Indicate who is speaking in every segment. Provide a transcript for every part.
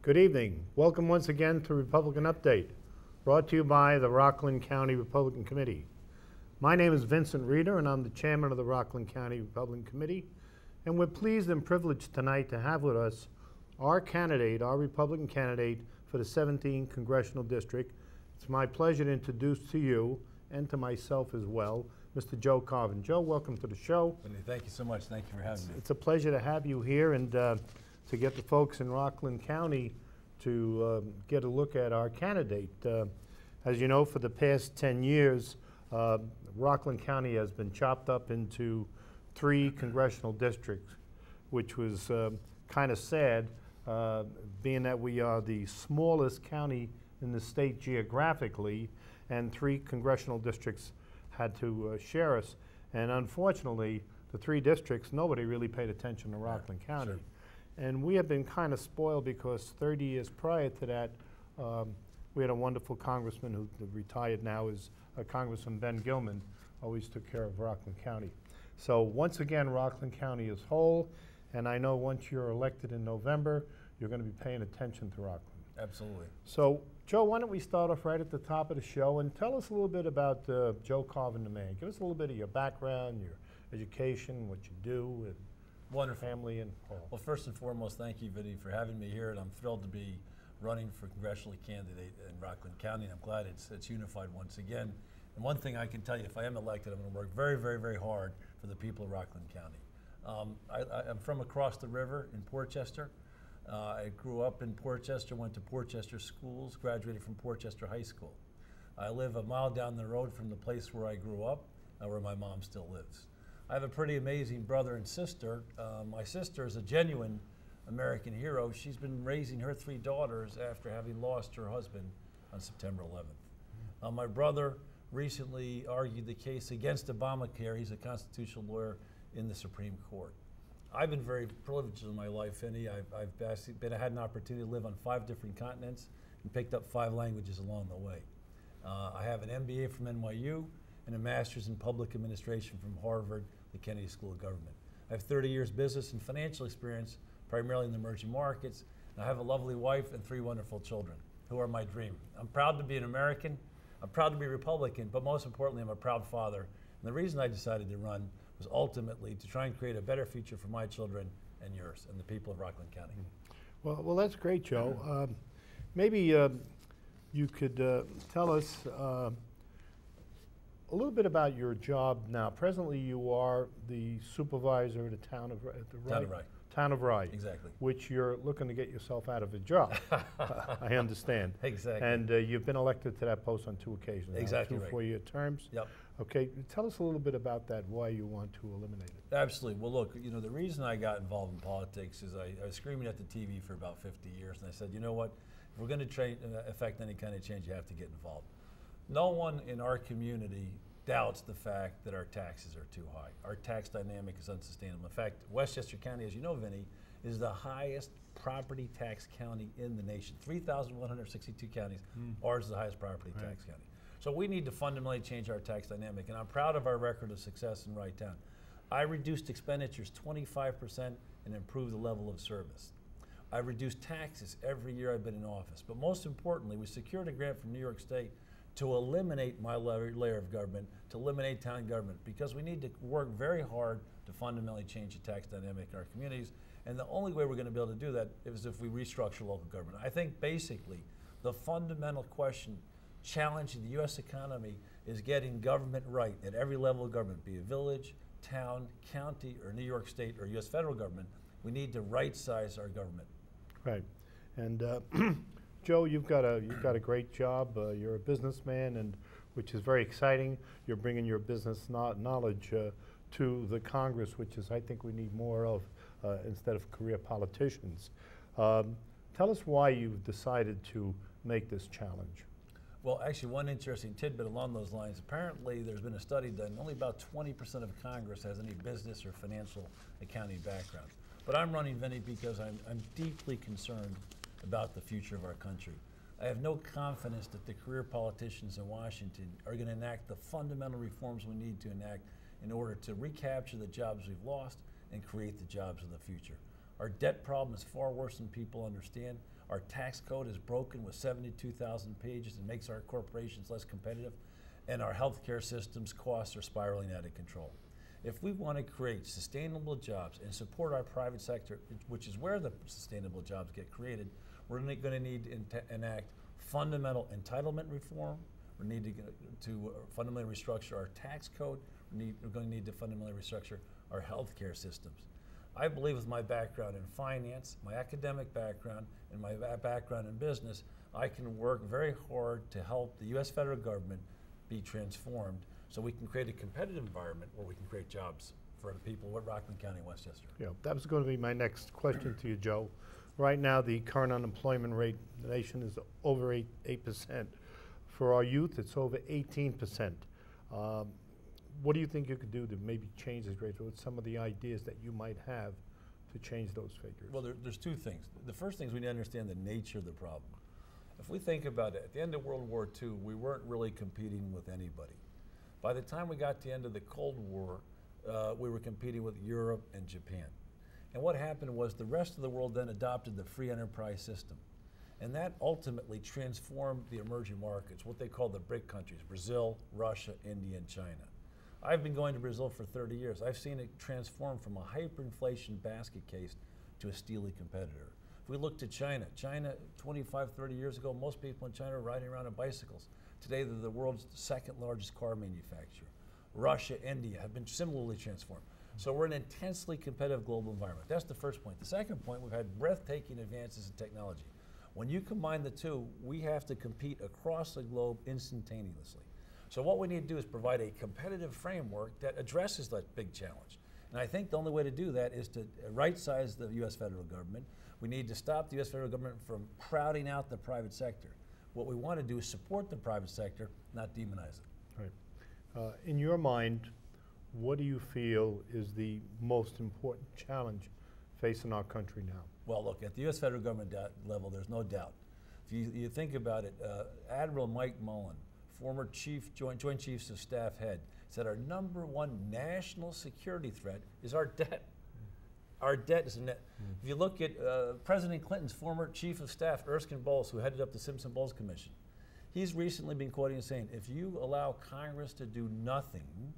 Speaker 1: Good evening. Welcome once again to Republican Update, brought to you by the Rockland County Republican Committee. My name is Vincent Reeder, and I'm the chairman of the Rockland County Republican Committee. And we're pleased and privileged tonight to have with us our candidate, our Republican candidate for the 17th Congressional District. It's my pleasure to introduce to you, and to myself as well, Mr. Joe Carvin. Joe, welcome to the show.
Speaker 2: Thank you so much. Thank you for having me.
Speaker 1: It's a pleasure to have you here and to get the folks in Rockland County to get a look at our candidate. As you know, for the past 10 years, Rockland County has been chopped up into 3 congressional districts, which was kind of sad, being that we are the smallest county in the state geographically, and 3 congressional districts had to share us. And unfortunately, the 3 districts, nobody really paid attention to Rockland County.
Speaker 2: Sure.
Speaker 1: And we have been kind of spoiled because 30 years prior to that, we had a wonderful congressman who retired now, is Congressman Ben Gilman, always took care of Rockland County. So once again, Rockland County is whole, and I know once you're elected in November, you're going to be paying attention to Rockland.
Speaker 2: Absolutely.
Speaker 1: So, Joe, why don't we start off right at the top of the show and tell us a little bit about Joe Carvin, the man. Give us a little bit of your background, your education, what you do, and
Speaker 2: wonderful
Speaker 1: family and all.
Speaker 2: Well, first and foremost, thank you, Vinny, for having me here, and I'm thrilled to be running for congressional candidate in Rockland County, and I'm glad it's unified once again. And one thing I can tell you, if I am elected, I'm going to work very, very, very hard for the people of Rockland County. I'm from across the river in Portchester. I grew up in Portchester, went to Portchester schools, graduated from Portchester High School. I live a mile down the road from the place where I grew up, where my mom still lives. I have a pretty amazing brother and sister. My sister is a genuine American hero. She's been raising her 3 daughters after having lost her husband on September 11th. My brother recently argued the case against Obamacare. He's a constitutional lawyer in the Supreme Court. I've been very privileged in my life, Vinny. I had an opportunity to live on 5 different continents and picked up 5 languages along the way. I have an MBA from NYU and a master's in public administration from Harvard, the Kennedy School of Government. I have 30 years business and financial experience, primarily in the emerging markets. And I have a lovely wife and 3 wonderful children who are my dream. I'm proud to be an American. I'm proud to be Republican, but most importantly, I'm a proud father. And the reason I decided to run was ultimately to try and create a better future for my children and yours and the people of Rockland County.
Speaker 1: Well, that's great, Joe. Maybe you could tell us a little bit about your job now. Presently, you are the supervisor of the town of Rye. Town of Rye.
Speaker 2: Exactly.
Speaker 1: Which you're looking to get yourself out of a job. I understand.
Speaker 2: Exactly.
Speaker 1: And you've been elected to that post on 2 occasions.
Speaker 2: Exactly.
Speaker 1: 2 4-year terms.
Speaker 2: Yep.
Speaker 1: Okay. Tell us a little bit about that. Why you want to eliminate it?
Speaker 2: Absolutely. Well, look, you know, the reason I got involved in politics is I was screaming at the TV for about 50 years, and I said, you know what? If we're going to affect any kind of change, you have to get involved. No one in our community doubts the fact that our taxes are too high. Our tax dynamic is unsustainable. In fact, Westchester County, as you know, Vinny, is the highest property tax county in the nation. 3,162 counties, ours is the highest property tax county. So we need to fundamentally change our tax dynamic, and I'm proud of our record of success in Rye Town. I reduced expenditures 25% and improved the level of service. I reduced taxes every year I've been in office, but most importantly, we secured a grant from New York State to eliminate my layer of government, to eliminate town government, because we need to work very hard to fundamentally change the tax dynamic in our communities. And the only way we're going to be able to do that is if we restructure local government. I think basically the fundamental question challenging the U.S. economy is getting government right at every level of government, be it village, town, county, or New York State, or U.S. federal government. We need to right-size our government.
Speaker 1: Right. And Joe, you've got a great job. You're a businessman, and which is very exciting. You're bringing your business knowledge to the Congress, which is, I think, we need more of instead of career politicians. Tell us why you've decided to make this challenge.
Speaker 2: Well, actually, one interesting tidbit along those lines. Apparently, there's been a study done. Only about 20% of Congress has any business or financial accounting background. But I'm running, Vinny, because I'm deeply concerned about the future of our country. I have no confidence that the career politicians in Washington are going to enact the fundamental reforms we need to enact in order to recapture the jobs we've lost and create the jobs of the future. Our debt problem is far worse than people understand. Our tax code is broken with 72,000 pages and makes our corporations less competitive. And our healthcare system's costs are spiraling out of control. If we want to create sustainable jobs and support our private sector, which is where the sustainable jobs get created, we're going to need to enact fundamental entitlement reform. We need to fundamentally restructure our tax code. We're going to need to fundamentally restructure our healthcare systems. I believe with my background in finance, my academic background, and my background in business, I can work very hard to help the U.S. federal government be transformed so we can create a competitive environment where we can create jobs for the people of Rockland County, Westchester.
Speaker 1: Yeah, that was going to be my next question to you, Joe. Right now, the current unemployment rate in the nation is over 8%. For our youth, it's over 18%. What do you think you could do to maybe change this rate? What some of the ideas that you might have to change those figures?
Speaker 2: Well, there's two things. The first thing is we need to understand the nature of the problem. If we think about it, at the end of World War II, we weren't really competing with anybody. By the time we got to the end of the Cold War, we were competing with Europe and Japan. And what happened was the rest of the world then adopted the free enterprise system. And that ultimately transformed the emerging markets, what they call the BRIC countries, Brazil, Russia, India, and China. I've been going to Brazil for 30 years. I've seen it transform from a hyperinflation basket case to a steely competitor. If we look to China, 25, 30 years ago, most people in China were riding around on bicycles. Today, they're the world's second largest car manufacturer. Russia, India have been similarly transformed. So we're in an intensely competitive global environment. That's the first point. The second point, we've had breathtaking advances in technology. When you combine the two, we have to compete across the globe instantaneously. So what we need to do is provide a competitive framework that addresses that big challenge. And I think the only way to do that is to right-size the U.S. federal government. We need to stop the U.S. federal government from crowding out the private sector. What we want to do is support the private sector, not demonize it.
Speaker 1: Right. In your mind, what do you feel is the most important challenge facing our country now?
Speaker 2: Well, look, at the U.S. federal government level, there's no doubt. If you think about it, Admiral Mike Mullen, former Joint Chiefs of Staff head, said our #1 national security threat is our debt. Our debt is a net. If you look at President Clinton's former Chief of Staff, Erskine Bowles, who headed up the Simpson-Bowles Commission, he's recently been quoting and saying, if you allow Congress to do nothing,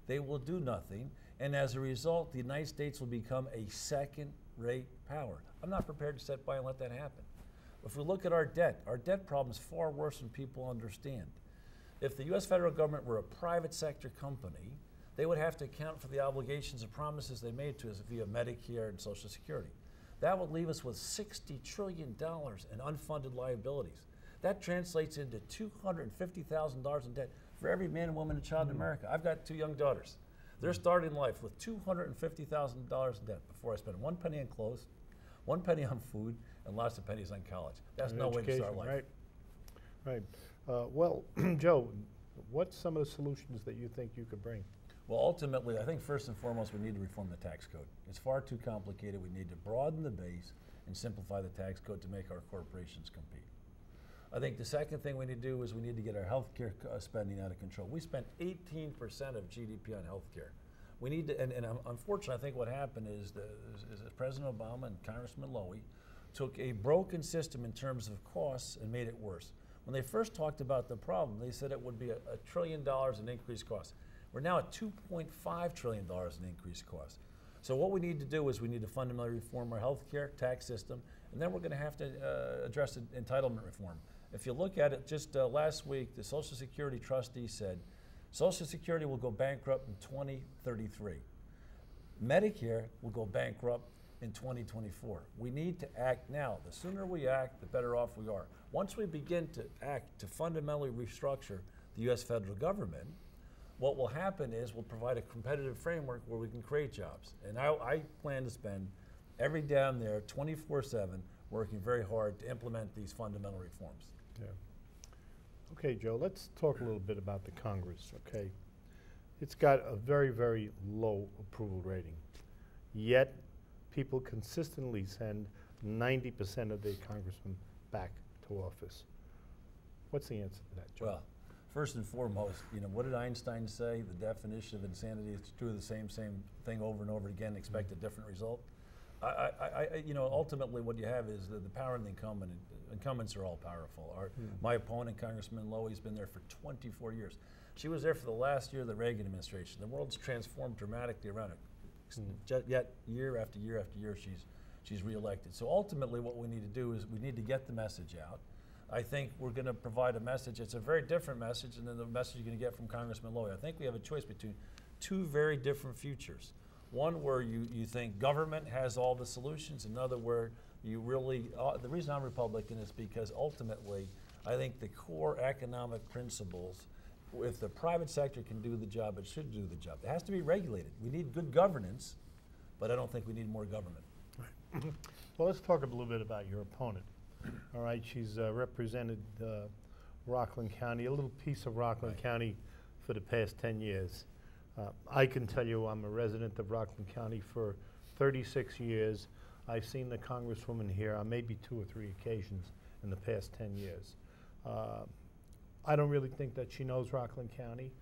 Speaker 2: they will do nothing, and as a result, the United States will become a second-rate power. I'm not prepared to sit by and let that happen. If we look at our debt problem is far worse than people understand. If the U.S. federal government were a private sector company, they would have to account for the obligations and promises they made to us via Medicare and Social Security. That would leave us with $60 trillion in unfunded liabilities. That translates into $250,000 in debt for every man and woman and child in America. I've got 2 young daughters. They're starting life with $250,000 in debt before I spend 1 penny on clothes, 1 penny on food, and lots of pennies on college. That's no way to start life.
Speaker 1: Right. Right. Well, Joe, what's some of the solutions that you think you could bring?
Speaker 2: Well, ultimately, I think first and foremost, we need to reform the tax code. It's far too complicated. We need to broaden the base and simplify the tax code to make our corporations compete. I think the second thing we need to do is we need to get our healthcare spending out of control. We spend 18% of GDP on healthcare. We need to, and unfortunately, I think what happened is President Obama and Congressman Lowy took a broken system in terms of costs and made it worse. When they first talked about the problem, they said it would be $1 trillion in increased costs. We're now at $2.5 trillion in increased costs. So what we need to do is we need to fundamentally reform our healthcare tax system, and then we're going to have to address entitlement reform. If you look at it, just last week, the Social Security trustee said Social Security will go bankrupt in 2033. Medicare will go bankrupt in 2024. We need to act now. The sooner we act, the better off we are. Once we begin to act to fundamentally restructure the U.S. federal government, what will happen is we'll provide a competitive framework where we can create jobs. And I plan to spend every day I'm there 24/7 working very hard to implement these fundamental reforms.
Speaker 1: Yeah. Okay, Joe, let's talk a little bit about the Congress, okay? It's got a very, very low approval rating, yet people consistently send 90% of their congressmen back to office. What's the answer to that, Joe?
Speaker 2: Well, first and foremost, what did Einstein say? The definition of insanity is to do the same thing over and over again, expect a different result. You know, ultimately what you have is the power of the incumbent. Incumbents are all powerful. My opponent, Congressman Lowy, has been there for 24 years. She was there for the last year of the Reagan administration. The world's transformed dramatically around her. Yet year after year after year, she's reelected. So ultimately what we need to do is we need to get the message out. I think we're going to provide a message. It's a very different message than the message you're going to get from Congressman Lowy. I think we have a choice between two very different futures. One where you think government has all the solutions, another where you really, the reason I'm Republican is because ultimately I think the core economic principles, if the private sector can do the job, it should do the job. It has to be regulated. We need good governance, but I don't think we need more government.
Speaker 1: Right. Well, let's talk a little bit about your opponent. All right, she's represented Rockland County, a little piece of Rockland County for the past 10 years. I can tell you I'm a resident of Rockland County for 36 years. I've seen the Congresswoman here on maybe 2 or 3 occasions in the past 10 years. I don't really think that she knows Rockland County.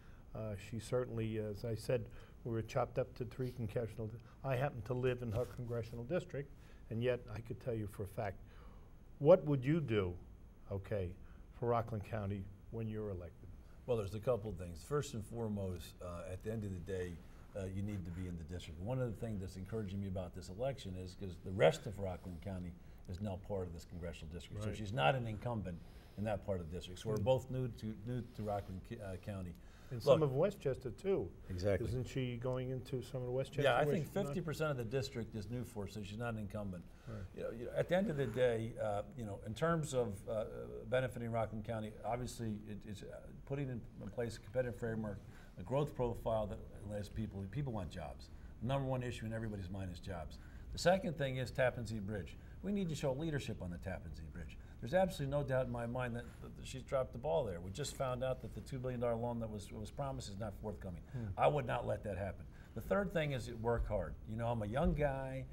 Speaker 1: She certainly, as I said, we were chopped up to 3 congressional. I happen to live in her congressional district, and yet I could tell you for a fact. What would you do, okay, for Rockland County when you're elected?
Speaker 2: Well, there's a couple of things. First and foremost, at the end of the day, you need to be in the district. One of the things that's encouraging me about this election is because the rest of Rockland County is now part of this congressional district.
Speaker 1: Right.
Speaker 2: So she's not an incumbent in that part of the district. So we're both new to Rockland County.
Speaker 1: And
Speaker 2: Look,
Speaker 1: some of Westchester too.
Speaker 2: Exactly.
Speaker 1: Isn't she going into some of the Westchester?
Speaker 2: Yeah, I think 50% of the district is new for her, so she's not an incumbent. Right. You know, at the end of the day, you know, in terms of benefiting Rockland County, obviously it's putting in place a competitive framework, a growth profile that allows people want jobs. The #1 issue in everybody's mind is jobs. The second thing is Tappan Zee Bridge. We need to show leadership on the Tappan Zee Bridge. There's absolutely no doubt in my mind that she's dropped the ball there. We just found out that the $2 billion loan that was promised is not forthcoming. I would not let that happen. The third thing is work hard. You know, I'm a young guy.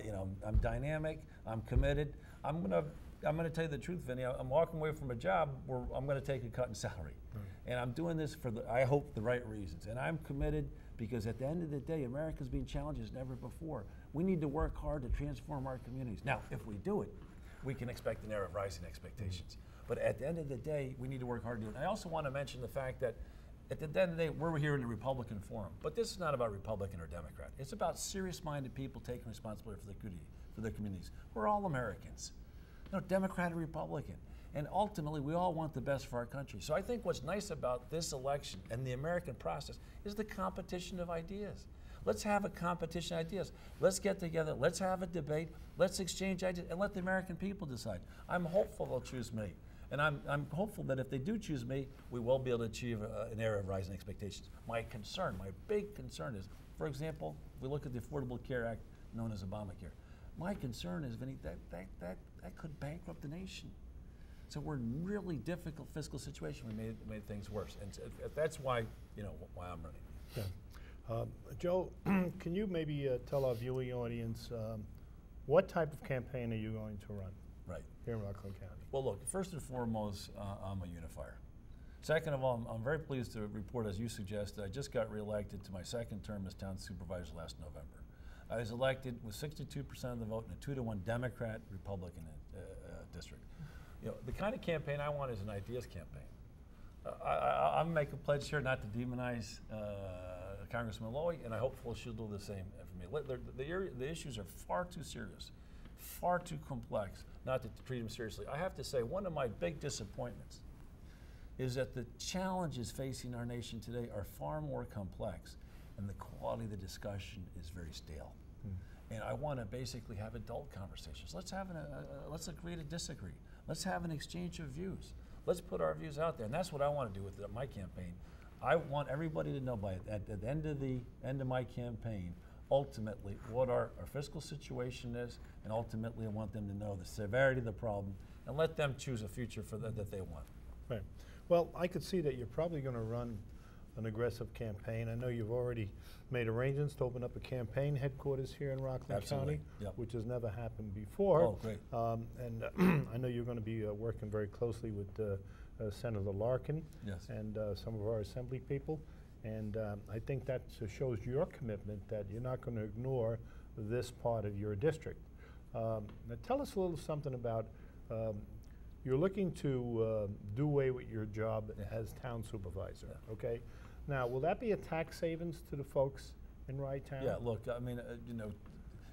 Speaker 2: You know, I'm dynamic. I'm committed. I'm gonna tell you the truth, Vinny. I'm walking away from a job where I'm gonna take a cut in salary, and I'm doing this for I hope the right reasons. And I'm committed because at the end of the day, America's being challenged as never before. We need to work hard to transform our communities. Now, if we do it, we can expect an era of rising expectations. But at the end of the day, we need to work hard to do it. And I also want to mention the fact that at the end of the day, we're here in the Republican forum. But this is not about Republican or Democrat. It's about serious-minded people taking responsibility for their communities. We're all Americans. No, Democrat or Republican. And ultimately, we all want the best for our country. So I think what's nice about this election and the American process is the competition of ideas. Let's have a competition of ideas. Let's get together. Let's have a debate. Let's exchange ideas and let the American people decide. I'm hopeful they'll choose me. And I'm hopeful that if they do choose me, we will be able to achieve an era of rising expectations. My concern, my big concern is, for example, we look at the Affordable Care Act known as Obamacare. My concern is, Vinny, that could bankrupt the nation. So we're in a really difficult fiscal situation. We made things worse. And so that's why, you know, why I'm running.
Speaker 1: Yeah. Joe, can you maybe tell our viewing audience what type of campaign are you going to run here in Rockland County?
Speaker 2: Well, look, first and foremost, I'm a unifier. Second of all, I'm very pleased to report, as you suggested, I just got reelected to my 2nd term as town supervisor last November. I was elected with 62% of the vote in a 2-to-1 Democrat-Republican district. You know, the kind of campaign I want is an ideas campaign. I'm making a pledge here not to demonize Congressman Lowy, and I hope she'll do the same for me. The issues are far too serious, far too complex not to treat them seriously. I have to say, one of my big disappointments is that the challenges facing our nation today are far more complex, and the quality of the discussion is very stale. And I want to basically have adult conversations. Let's let's agree to disagree. Let's have an exchange of views. Let's put our views out there, and that's what I want to do with my campaign. I want everybody to know at the end of my campaign, ultimately what our fiscal situation is, and ultimately I want them to know the severity of the problem, and let them choose a future for that they want.
Speaker 1: Right. Well, I could see that you're probably going to run an aggressive campaign. I know you've already made arrangements to open up a campaign headquarters here in Rockland County, which has never happened before.
Speaker 2: Oh, great.
Speaker 1: And I know you're going to be working very closely with Senator Larkin and some of our assembly people. And I think that shows your commitment that you're not going to ignore this part of your district. Now tell us a little something about, you're looking to do away with your job as town supervisor, okay? Now, will that be a tax savings to the folks in Rye Town?
Speaker 2: Yeah, look, I mean, you know,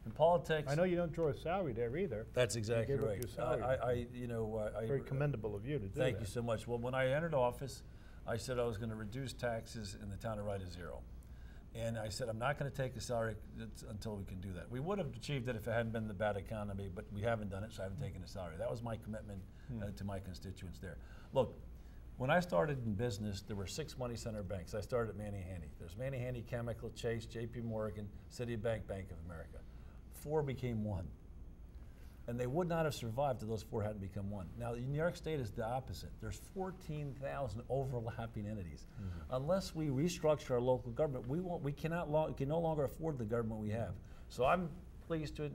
Speaker 2: in politics.
Speaker 1: I know you don't draw a salary there either.
Speaker 2: That's exactly
Speaker 1: you give
Speaker 2: right.
Speaker 1: Up your salary. Very commendable of you to do that.
Speaker 2: Thank you so much. Well, when I entered office, I said I was going to reduce taxes in the town of Rye to zero. And I said, I'm not going to take a salary until we can do that. We would have achieved it if it hadn't been the bad economy, but we haven't done it, so I haven't taken a salary. That was my commitment to my constituents there. Look, when I started in business, there were 6 money center banks. I started at Manny-Hanny. There's Manny-Hanny, Chemical, Chase, J.P. Morgan, Citibank, Bank of America. 4 became 1. And they would not have survived if those 4 hadn't become 1. Now, New York State is the opposite. There's 14,000 overlapping entities. Unless we restructure our local government, we can no longer afford the government we have. So I'm pleased to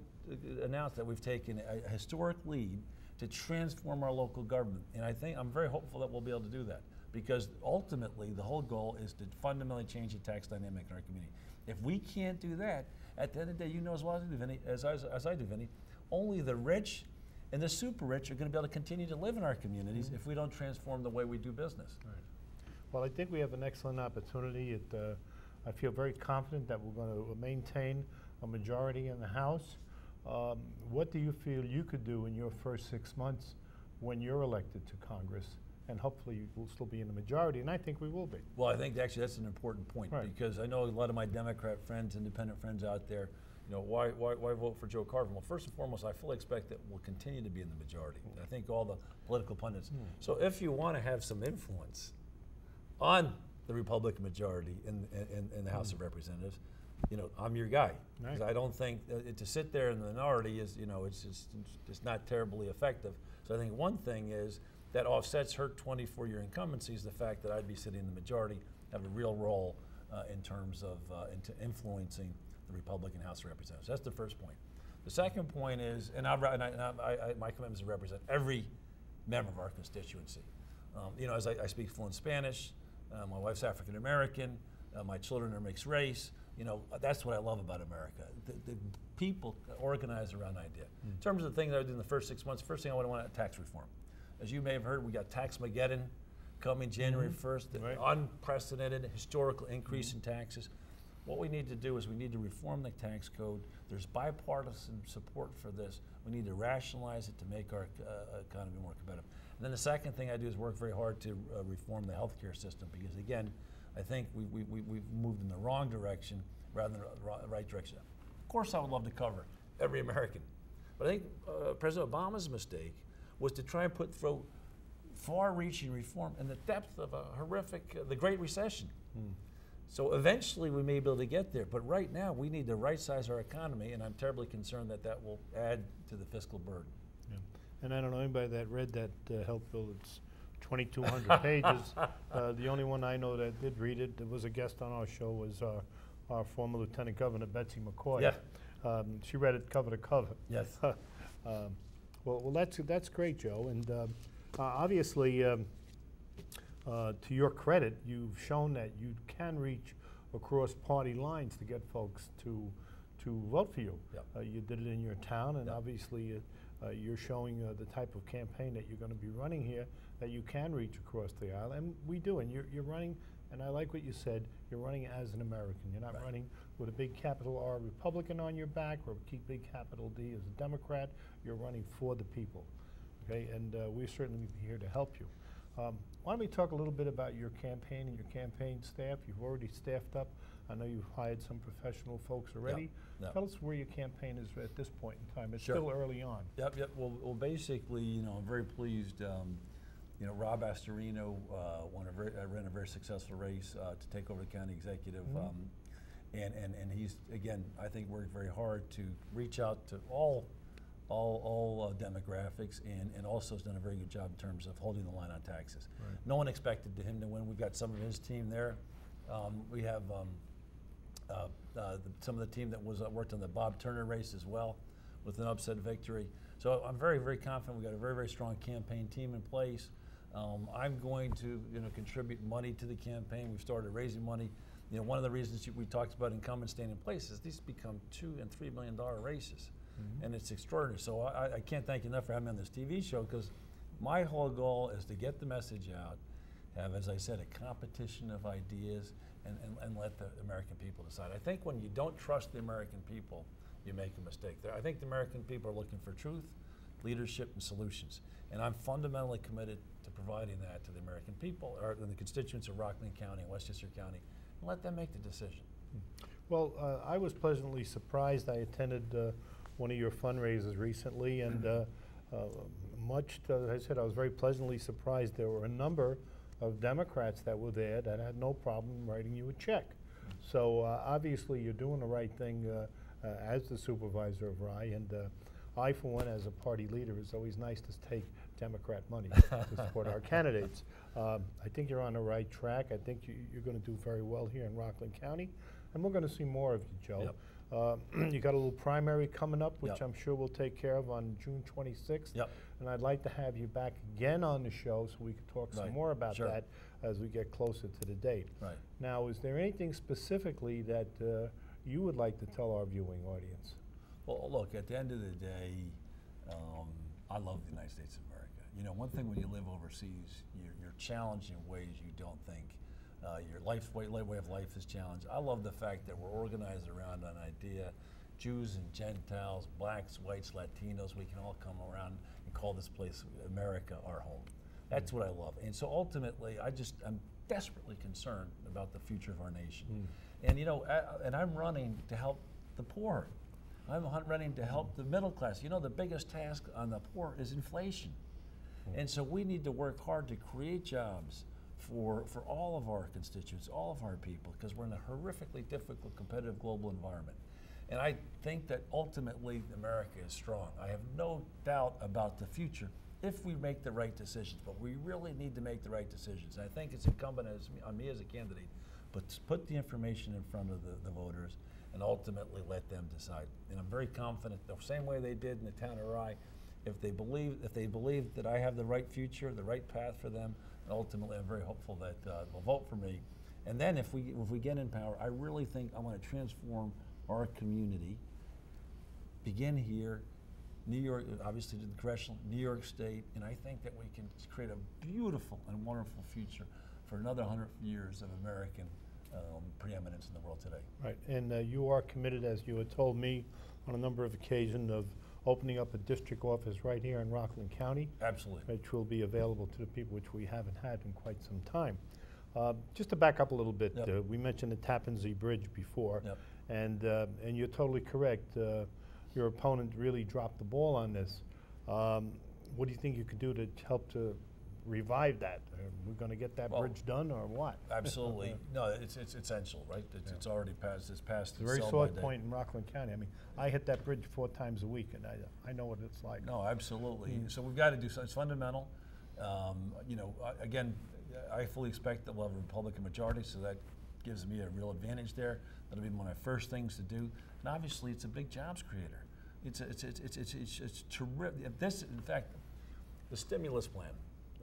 Speaker 2: announce that we've taken a historic lead to transform our local government. And I'm very hopeful that we'll be able to do that, because ultimately the whole goal is to fundamentally change the tax dynamic in our community. If we can't do that, at the end of the day, you know as well as I do, Vinny, as I do, Vinny, only the rich and the super rich are going to be able to continue to live in our communities if we don't transform the way we do business.
Speaker 1: Right. Well, I think we have an excellent opportunity. I feel very confident that we're going to maintain a majority in the House. What do you feel you could do in your first 6 months when you're elected to Congress? And hopefully we'll still be in the majority, and I think we will be.
Speaker 2: Well, I think actually that's an important point,
Speaker 1: right,
Speaker 2: because I know a lot of my Democrat friends, independent friends out there, you know, why vote for Joe Carvin? Well, first and foremost, I fully expect that we'll continue to be in the majority. I think all the political pundits. So if you want to have some influence on the Republican majority in the House of Representatives, you know, I'm your guy. Because I don't think to sit there in the minority is, you know, it's not terribly effective. So I think one thing is that offsets her 24-year incumbency is the fact that I'd be sitting in the majority, have a real role in terms of influencing the Republican House of Representatives. That's the first point. The second point is, and my commitment is to represent every member of our constituency. You know, as I speak fluent Spanish, my wife's African American, my children are mixed race. You know, that's what I love about America. The people organize around an idea. In terms of the things I did in the first 6 months, first thing I want tax reform. As you may have heard, we got Tax-mageddon coming January 1st, unprecedented historical increase in taxes. What we need to do is we need to reform the tax code. There's bipartisan support for this. We need to rationalize it to make our economy more competitive. And then the second thing I do is work very hard to reform the healthcare system, because again, I think we've moved in the wrong direction rather than the right direction. Of course, I would love to cover every American, but I think President Obama's mistake was to try and put through far-reaching reform in the depth of a horrific, the Great Recession. So eventually we may be able to get there, but right now we need to right-size our economy, and I'm terribly concerned that that will add to the fiscal burden.
Speaker 1: Yeah. And I don't know anybody that read that health bill. It's 2,200 pages. The only one I know that did read it, that was a guest on our show, was our former Lieutenant Governor, Betsy McCoy.
Speaker 2: Yeah.
Speaker 1: She read it cover to cover.
Speaker 2: Yes.
Speaker 1: Well, that's great, Joe. And obviously, to your credit, you've shown that you can reach across party lines to get folks to vote for you.
Speaker 2: Yep.
Speaker 1: You did it in your town, and
Speaker 2: yep,
Speaker 1: obviously you're showing the type of campaign that you're going to be running here, that you can reach across the aisle, and we do. And you're running, and I like what you said, you're running as an American. You're not running with a big capital R Republican on your back or a big capital D as a Democrat. You're running for the people, okay? And we're certainly here to help you. Why don't we talk a little bit about your campaign and your campaign staff? You've already staffed up. I know you've hired some professional folks already.
Speaker 2: Yep.
Speaker 1: Tell us where your campaign is at this point in time. It's
Speaker 2: Sure.
Speaker 1: still early on.
Speaker 2: Yep. Well, basically, you know, I'm very pleased. You know, Rob Astorino ran a very successful race to take over the county executive, and he's, again, I think worked very hard to reach out to all demographics, and also has done a very good job in terms of holding the line on taxes.
Speaker 1: Right.
Speaker 2: No one expected him to win. We've got some of his team there. We have some of the team that worked on the Bob Turner race as well, with an upset victory. So I'm very, very confident. We've got a very, very strong campaign team in place. I'm going to, you know, contribute money to the campaign. We've started raising money. You know, one of the reasons we talked about incumbents staying in place is these become $2 and $3 million races, and it's extraordinary. So I can't thank you enough for having me on this TV show, because my whole goal is to get the message out, have, as I said, a competition of ideas, and let the American people decide. I think when you don't trust the American people, you make a mistake there. I think the American people are looking for truth, leadership, and solutions. And I'm fundamentally committed to providing that to the American people, or the constituents of Rockland County and Westchester County, and let them make the decision.
Speaker 1: Well, I was pleasantly surprised. I attended one of your fundraisers recently, and as I said, I was very pleasantly surprised. There were a number of Democrats that were there that had no problem writing you a check. So obviously you're doing the right thing as the supervisor of RY, and I, for one, as a party leader, it's always nice to take Democrat money to support our candidates. I think you're on the right track. I think you're going to do very well here in Rockland County, and we're going to see more of you, Joe.
Speaker 2: Yep.
Speaker 1: You got a little primary coming up, which
Speaker 2: Yep.
Speaker 1: I'm sure we'll take care of on June 26th.
Speaker 2: Yep.
Speaker 1: And I'd like to have you back again on the show so we can talk some
Speaker 2: Right.
Speaker 1: more about
Speaker 2: Sure.
Speaker 1: that as we get closer to the date.
Speaker 2: Right.
Speaker 1: Now, is there anything specifically that you would like to tell our viewing audience?
Speaker 2: Well, look, at the end of the day, I love the United States of America. You know, one thing when you live overseas, you're challenged in ways you don't think. Your way of life is challenged. I love the fact that we're organized around an idea. Jews and Gentiles, blacks, whites, Latinos, we can all come around and call this place America our home. That's what I love. And so ultimately, I'm desperately concerned about the future of our nation. And you know, and I'm running to help the poor. I'm running to help the middle class. You know, the biggest task on the poor is inflation. And so we need to work hard to create jobs for all of our constituents, all of our people, because we're in a horrifically difficult, competitive global environment. And I think that ultimately America is strong. I have no doubt about the future if we make the right decisions, but we really need to make the right decisions. And I think it's incumbent on me as a candidate, but to put the information in front of the voters and ultimately let them decide. And I'm very confident, the same way they did in the town of Rye, if they believe that I have the right future, the right path for them, and ultimately I'm very hopeful that they'll vote for me. And then if we get in power, I really think I want to transform our community. Begin here, New York, obviously to the congressional, New York State, and I think that we can create a beautiful and wonderful future for another 100 years of American preeminence in the world today.
Speaker 1: Right, and you are committed, as you had told me on a number of occasions, of opening up a district office right here in Rockland County.
Speaker 2: Absolutely.
Speaker 1: Which will be available to the people, which we haven't had in quite some time. Just to back up a little bit,
Speaker 2: Yep.
Speaker 1: We mentioned the Tappan Zee Bridge before,
Speaker 2: Yep.
Speaker 1: and you're totally correct. Your opponent really dropped the ball on this. What do you think you could do to help to revive that? We're going to get that bridge done, or what?
Speaker 2: Absolutely. No, it's essential, right? It's already passed. It's passed.
Speaker 1: It's a very sore point in Rockland County. I mean, I hit that bridge 4 times a week, and I know what it's like.
Speaker 2: No, absolutely. So we've got to do something. It's fundamental. You know, again, I fully expect that we'll have a Republican majority, so that gives me a real advantage there. That'll be one of my first things to do. And obviously, it's a big jobs creator. It's terrific. This, in fact, the stimulus plan.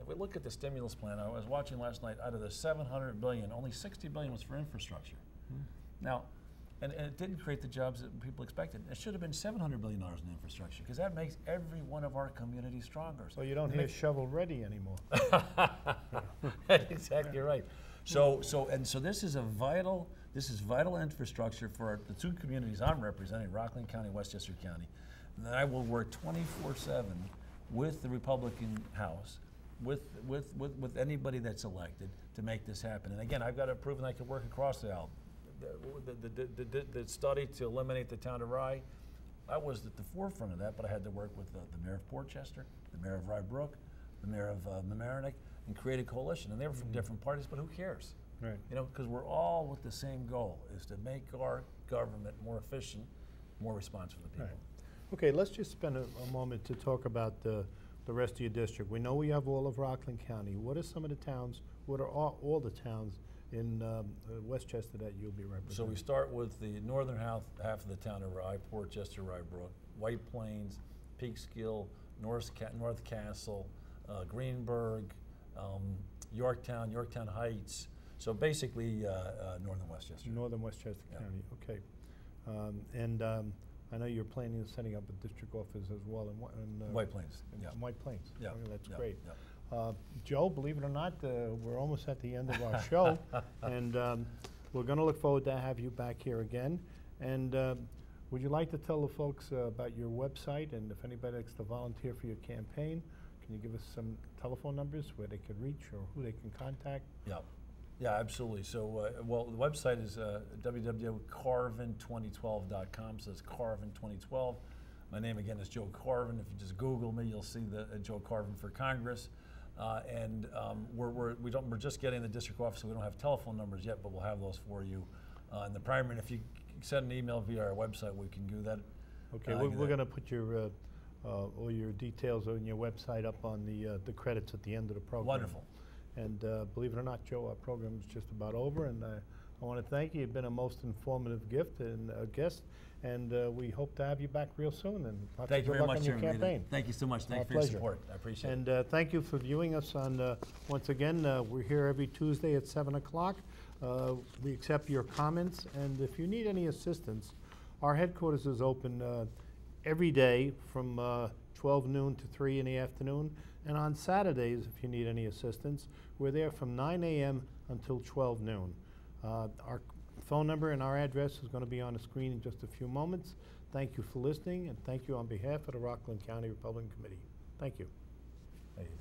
Speaker 2: If we look at the stimulus plan, I was watching last night. Out of the $700 billion, only $60 billion was for infrastructure. Now, and it didn't create the jobs that people expected. It should have been $700 billion in infrastructure, because that makes every one of our communities stronger.
Speaker 1: So you don't hear shovel ready anymore.
Speaker 2: Exactly right. So this is vital infrastructure for the 2 communities I'm representing, Rockland County, Westchester County. And then I will work 24/7 with the Republican House, with anybody that's elected to make this happen. And again, I've got to prove that I can work across the aisle. The study to eliminate the town of Rye, I was at the forefront of that, but I had to work with the mayor of Portchester, the mayor of Rye Brook, the mayor of Mamaroneck, and create a coalition. And they were from different parties, but who cares?
Speaker 1: Right.
Speaker 2: You know, because we're all with the same goal, is to make our government more efficient, more responsive to the people.
Speaker 1: Right. Okay, let's just spend a moment to talk about the rest of your district. We know we have all of Rockland County. What are some of the towns, what are all the towns in Westchester that you'll be representing?
Speaker 2: So we start with the northern half of the town of Rye, Portchester, Rye Brook, White Plains, Peekskill, North Castle, Greenburgh, Yorktown, Yorktown Heights, So basically, northern Westchester.
Speaker 1: Northern Westchester
Speaker 2: Yeah.
Speaker 1: County, okay. I know you're planning on setting up a district office as well in
Speaker 2: White Plains.
Speaker 1: in
Speaker 2: Yeah.
Speaker 1: White Plains.
Speaker 2: Yeah.
Speaker 1: Okay, that's
Speaker 2: Yeah.
Speaker 1: great.
Speaker 2: Yeah.
Speaker 1: Joe, believe it or not, we're almost at the end of our show, and we're going to look forward to have you back here again. And would you like to tell the folks about your website, and if anybody likes to volunteer for your campaign, can you give us some telephone numbers where they could reach or who they can contact?
Speaker 2: Yeah. Yeah, absolutely. So, well, the website is www.carvin2012.com. So it's Carvin 2012. My name again is Joe Carvin. If you just Google me, you'll see the Joe Carvin for Congress. We're just getting the district office, so we don't have telephone numbers yet, but we'll have those for you in the primary. And if you send an email via our website, we can do that.
Speaker 1: Okay, we're going to put your all your details on your website up on the credits at the end of the program.
Speaker 2: Wonderful.
Speaker 1: And believe it or not, Joe, our program is just about over, and I want to thank you. You've been a most informative guest, and we hope to have you back real soon. And
Speaker 2: Thank you very much,
Speaker 1: on your
Speaker 2: Chairman.
Speaker 1: campaign.
Speaker 2: Thank you so much. Thank you for your support. I appreciate it.
Speaker 1: And thank you for viewing us on, once again, we're here every Tuesday at 7 o'clock. We accept your comments, and if you need any assistance, our headquarters is open every day from 12 noon to 3 in the afternoon. And on Saturdays, if you need any assistance, we're there from 9 a.m. until 12 noon. Our phone number and our address is going to be on the screen in just a few moments. Thank you for listening, and thank you on behalf of the Rockland County Republican Committee. Thank you.
Speaker 2: Thank you.